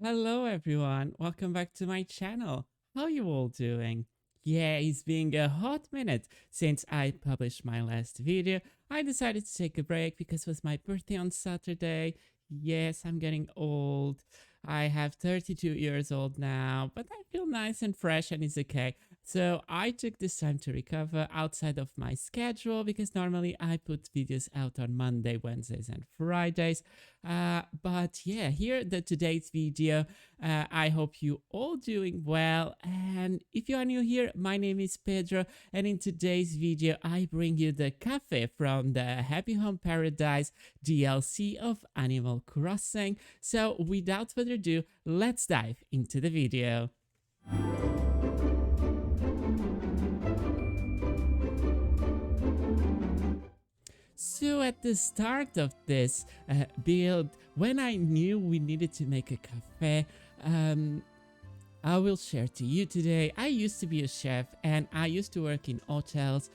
Hello everyone, welcome back to my channel. How you all doing? Yeah, it's been a hot minute since I published my last video. I decided to take a break because it was my birthday on Saturday. Yes, I'm getting old. I have 32 years old now, but I feel nice and fresh and it's okay. So I took this time to recover outside of my schedule because normally I put videos out on Monday, Wednesdays and Fridays. But yeah, here the today's video. I hope you all doing well. And if you are new here, my name is Pedro, and in today's video, I bring you the Café from the Happy Home Paradise DLC of Animal Crossing. So without further ado, let's dive into the video. So at the start of this build, when I knew we needed to make a cafe, um, I will share to you today. I used to be a chef and I used to work in hotels.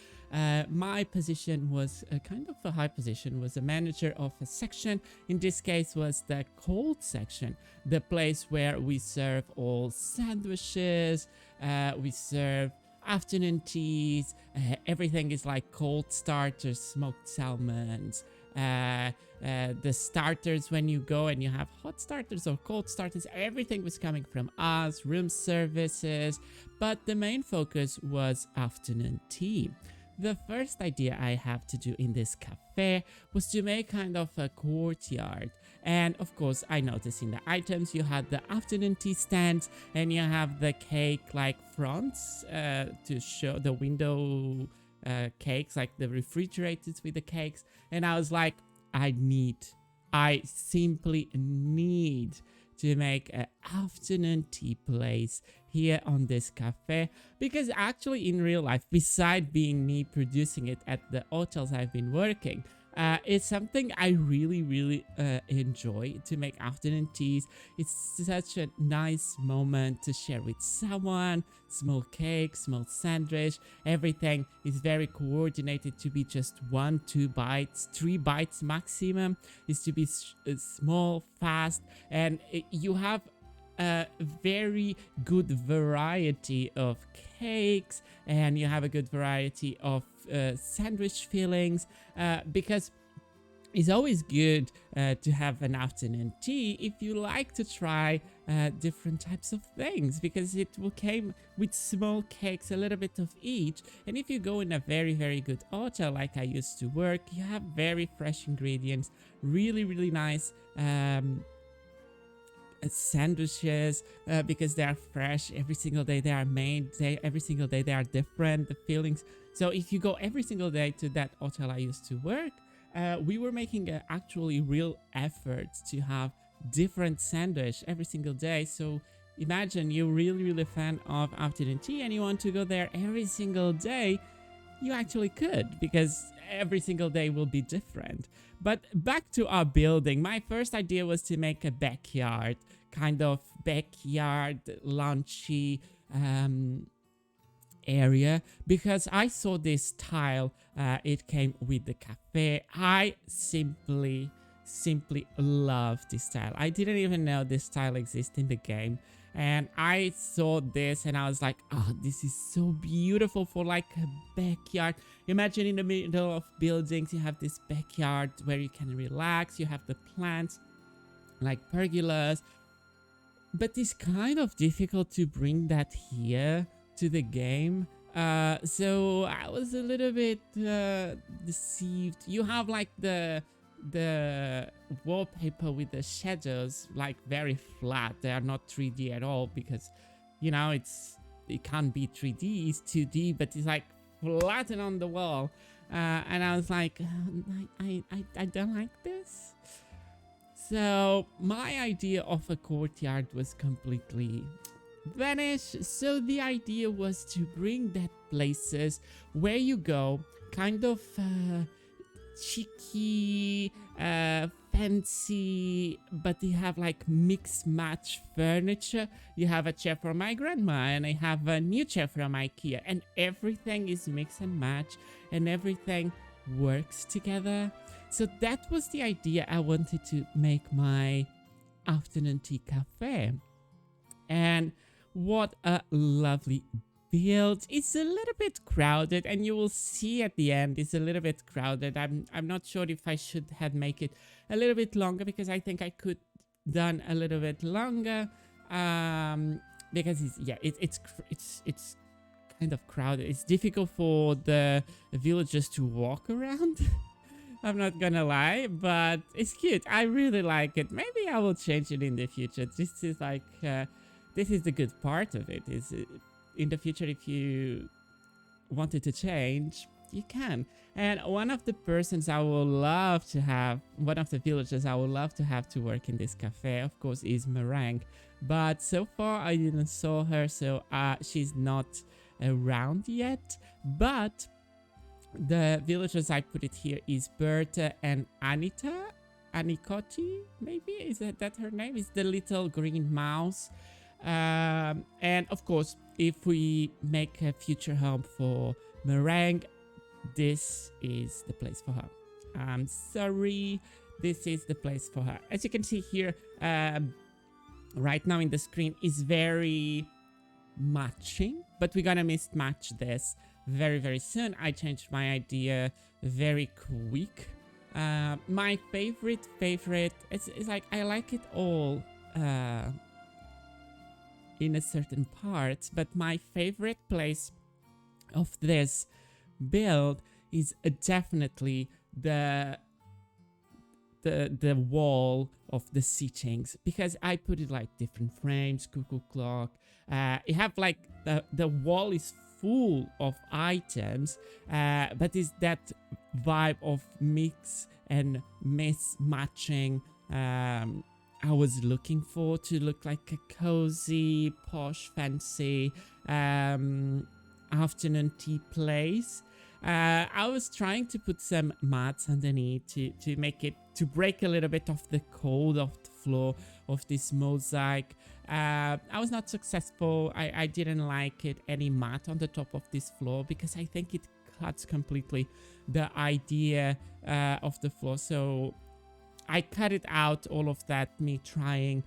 My position was a kind of a high position, was a manager of a section. In this case was the cold section, the place where we serve all sandwiches, we serve afternoon teas, everything is like cold starters, smoked salmons, the starters when you go and you have hot starters or cold starters, everything was coming from us, room services, but the main focus was afternoon tea. The first idea I have to do in this cafe was to make kind of a courtyard. And of course, I noticed in the items you had the afternoon tea stands and you have the cake like fronts to show the window cakes, like the refrigerators with the cakes. And I was like, I simply need to make an afternoon tea place here on this cafe, because actually in real life, beside being me producing it at the hotels I've been working, it's something I really enjoy to make afternoon teas. It's such a nice moment to share with someone. Small cake, small sandwich, everything is very coordinated to be just 1-2 bites, 3 bites maximum. Is to be small, fast, and you have a very good variety of cakes, and you have a good variety of sandwich fillings, because it's always good to have an afternoon tea if you like to try different types of things, because it will come with small cakes, a little bit of each. And if you go in a very good hotel like I used to work, you have very fresh ingredients, really nice sandwiches, because they are fresh every single day. They are made every single day. They are different, the fillings. So if you go every single day to that hotel I used to work, we were making actually real efforts to have different sandwich every single day. So imagine you're really a fan of afternoon tea and you want to go there every single day. You actually could, because every single day will be different. But back to our building, my first idea was to make a backyard, kind of backyard launchy area, because I saw this tile. It came with the cafe. I simply love this tile. I didn't even know this tile exists in the game, and I saw this and I was like, oh, this is so beautiful for like a backyard. Imagine in the middle of buildings you have this backyard where you can relax. You have the plants like pergolas, but it's kind of difficult to bring that here to the game. So I was a little bit deceived. You have like the wallpaper with the shadows like very flat. They are not 3D at all, because you know it can't be 3D, it's 2D, but it's like flattened on the wall. And I was like, I don't like this. So my idea of a courtyard was completely vanished. So the idea was to bring that places where you go, kind of cheeky, fancy, but they have like mix match furniture. You have a chair from my grandma and I have a new chair from IKEA, and everything is mix and match and everything works together. So that was the idea I wanted to make my afternoon tea cafe. And what a lovely build. It's a little bit crowded, and you will see at the end it's a little bit crowded. I'm not sure if I should have make it a little bit longer, because I think I could done a little bit longer. Because it's kind of crowded. It's difficult for the villagers to walk around. I'm not gonna lie, but it's cute. I really like it. Maybe I will change it in the future. This is like this is the good part of it. Is in the future, if you wanted to change, you can. And one of the persons I would love to have, one of the villagers I would love to have to work in this cafe, of course, is Meringue. But so far I didn't saw her, so she's not around yet. But the villagers I put it here is Berta and Anita. Anikoti, maybe? Is that her name? Is the little green mouse. And of course, if we make a future home for Meringue, this is the place for her. I'm sorry, this is the place for her. As you can see here, right now in the screen is very matching, but we're gonna mismatch this very, very soon. I changed my idea very quick. My favorite, it's like I like it all in a certain part, but my favorite place of this build is definitely the wall of the seatings, because I put it like different frames, cuckoo clock. You have like the wall is full of items, but it's that vibe of mix and mismatching I was looking for, to look like a cozy, posh, fancy afternoon tea place. I was trying to put some mats underneath to make it, to break a little bit of the cold of the floor of this mosaic. I was not successful. I didn't like it, any mat on the top of this floor, because I think it cuts completely the idea of the floor. So I cut it out, all of that, me trying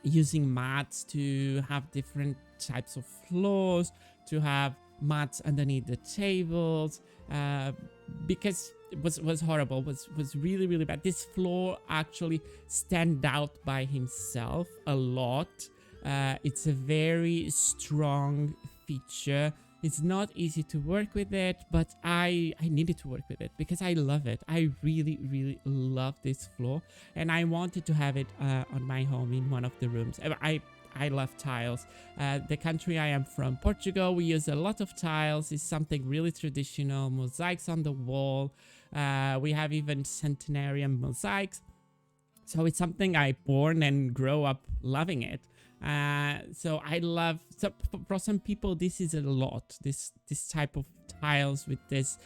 using mats to have different types of floors, to have mats underneath the tables, because it was horrible, was really, really bad. This floor actually stand out by himself a lot. It's a very strong feature. It's not easy to work with it, but I needed to work with it because I love it. I really, really love this floor, and I wanted to have it on my home in one of the rooms. I love tiles. The country I am from, Portugal, we use a lot of tiles. It's something really traditional. Mosaics on the wall. We have even centenarian mosaics. So it's something I born and grow up loving it. So I love, so for some people this is a lot, this type of tiles with this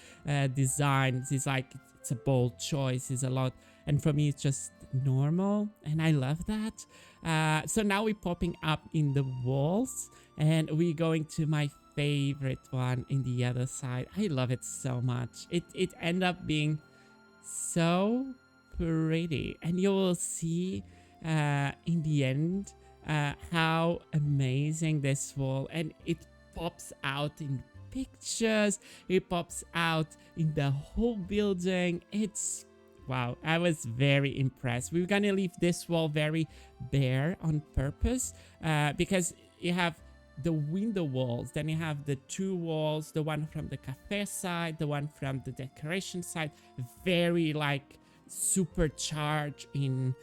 design. It's like, it's a bold choice, it's a lot, and for me it's just normal, and I love that. So now we're popping up in the walls, and we're going to my favorite one in the other side. I love it so much. It end up being so pretty, and you will see in the end how amazing this wall, and it pops out in pictures, it pops out in the whole building. It's wow, I was very impressed. We're gonna leave this wall very bare on purpose, because you have the window walls, then you have the two walls, the one from the cafe side, the one from the decoration side, very like supercharged in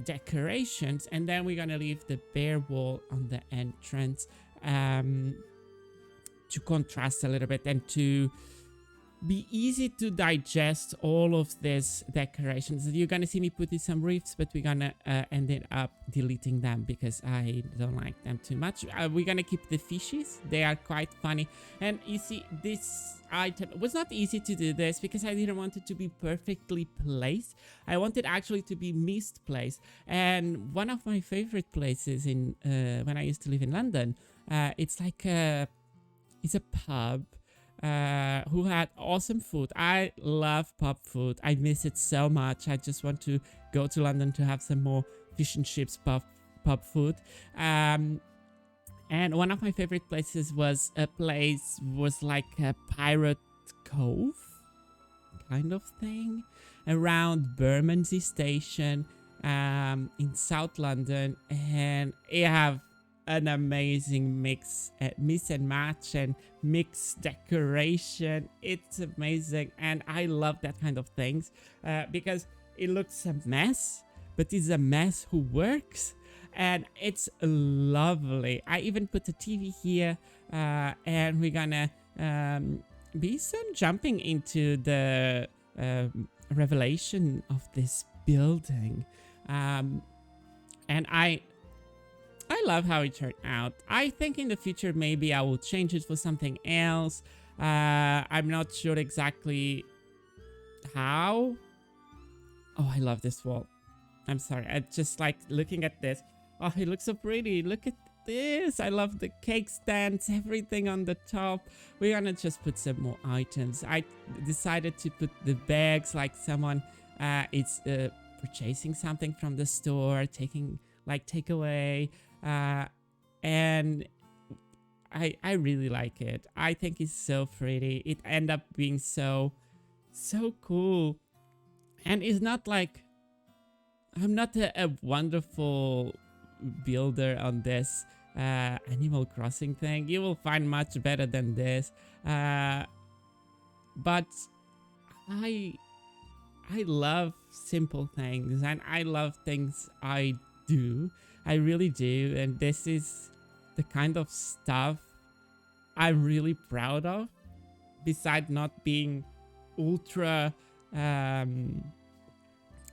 decorations, and then we're gonna leave the bare wall on the entrance to contrast a little bit and to be easy to digest all of these decorations. You're gonna see me putting some reefs, but we're gonna end up deleting them because I don't like them too much. We're gonna keep the fishes, they are quite funny. And you see, this item was not easy to do this because I didn't want it to be perfectly placed. I wanted actually to be misplaced. And one of my favorite places in when I used to live in London, it's like it's a pub. who had awesome food. I love pub food. I miss it so much. I just want to go to London to have some more fish and chips pub food. Um, and one of my favorite places was like a pirate cove kind of thing around Bermondsey Station in South London, and you have an amazing mix and match and mix decoration. It's amazing, and I love that kind of things because it looks a mess, but it's a mess who works, and it's lovely. I even put a TV here, and we're gonna be soon jumping into the revelation of this building, and I love how it turned out. I think in the future maybe I will change it for something else. I'm not sure exactly how. Oh, I love this wall. I'm sorry. I just like looking at this. Oh, it looks so pretty. Look at this. I love the cake stands, everything on the top. We're gonna just put some more items. I decided to put the bags like someone is purchasing something from the store, taking like takeaway. And I really like it. I think it's so pretty. It end up being so cool. And it's not like I'm not a wonderful builder on this Animal Crossing thing. You will find much better than this. But I love simple things, and I love things I do. I really do, and this is the kind of stuff I'm really proud of. Besides not being ultra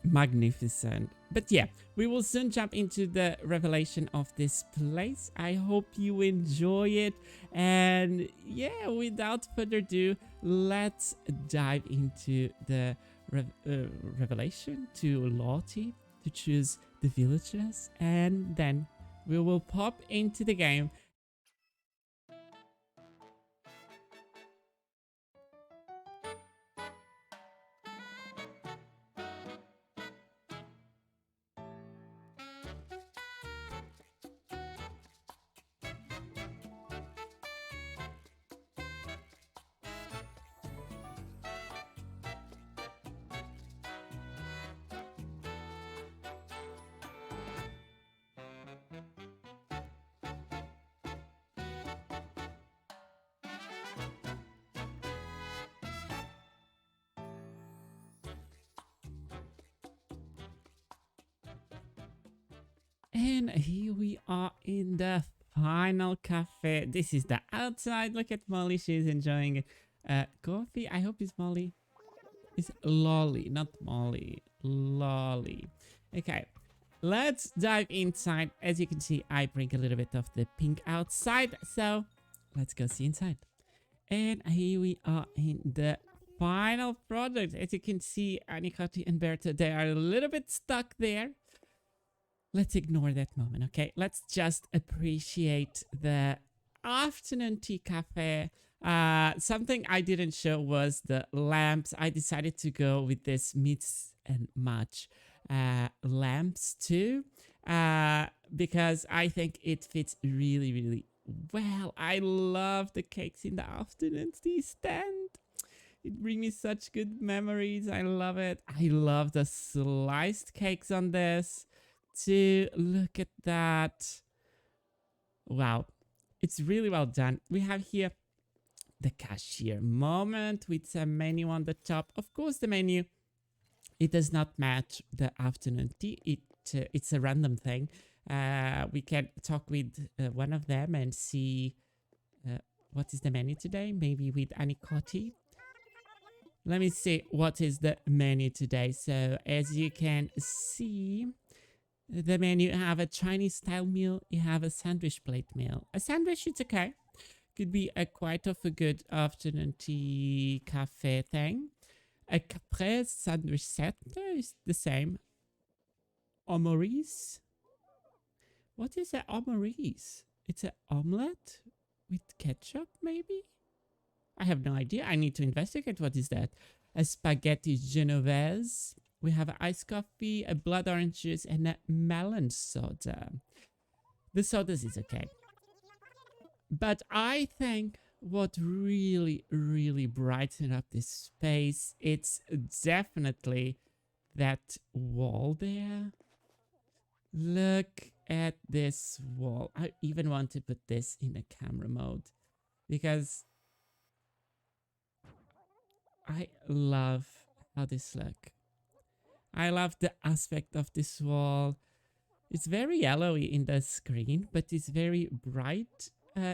magnificent. But yeah, we will soon jump into the revelation of this place. I hope you enjoy it. And yeah, without further ado, let's dive into the revelation to Lottie to choose the villagers. And then we will pop into the game. And here we are in the final cafe. This is the outside. Look at Molly. She's enjoying coffee. I hope it's Molly. It's Lolly, not Molly. Lolly. Okay. Let's dive inside. As you can see, I bring a little bit of the pink outside. So let's go see inside. And here we are in the final product. As you can see, Anikati and Berta, they are a little bit stuck there. Let's ignore that moment, okay? Let's just appreciate the afternoon tea cafe. Something I didn't show was the lamps. I decided to go with this mix and match lamps too, because I think it fits really, really well. I love the cakes in the afternoon tea stand. It brings me such good memories. I love it. I love the sliced cakes on this. To look at that. Wow, it's really well done. We have here the cashier moment with a menu on the top. Of course, the menu, it does not match the afternoon tea. It's a random thing. We can talk with one of them and see what is the menu today. Maybe with Anikoti. Let me see what is the menu today. So as you can see, the menu, you have a Chinese style meal, you have a sandwich plate meal. A sandwich, it's okay. Could be a quite of a good afternoon tea cafe thing. A caprese sandwich set is the same. Omoris. What is an omoris? It's an omelette with ketchup, maybe? I have no idea. I need to investigate. What is that? A spaghetti genovese. We have iced coffee, a blood orange juice, and a melon soda. The sodas is okay. But I think what really, really brightened up this space, it's definitely that wall there. Look at this wall. I even want to put this in a camera mode because I love how this look. I love the aspect of this wall. It's very yellowy in the screen, but it's very bright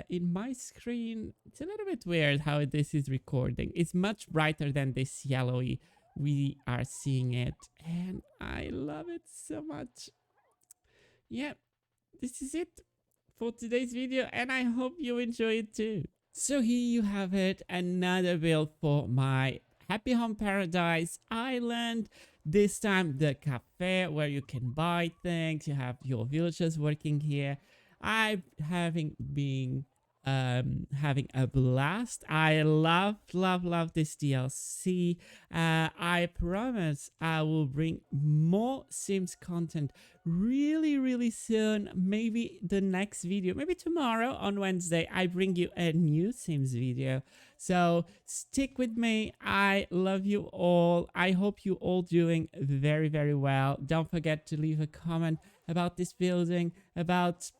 in my screen. It's a little bit weird how this is recording. It's much brighter than this yellowy we are seeing it, and I love it so much. Yeah, this is it for today's video, and I hope you enjoy it too. So here you have it, another build for my Happy Home Paradise Island. This time the cafe where you can buy things. You have your villagers working here. I'm having a blast. I love this DLC. I promise I will bring more Sims content really soon. Maybe the next video, maybe tomorrow on Wednesday, I bring you a new Sims video. So stick with me. I love you all. I hope you all doing very well. Don't forget to leave a comment about this building, about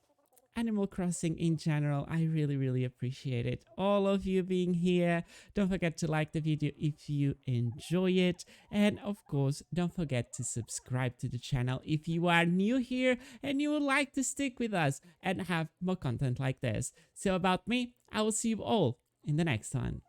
Animal Crossing in general. I really appreciate it. All of you being here. Don't forget to like the video if you enjoy it. And of course, don't forget to subscribe to the channel if you are new here and you would like to stick with us and have more content like this. So about me, I will see you all in the next one.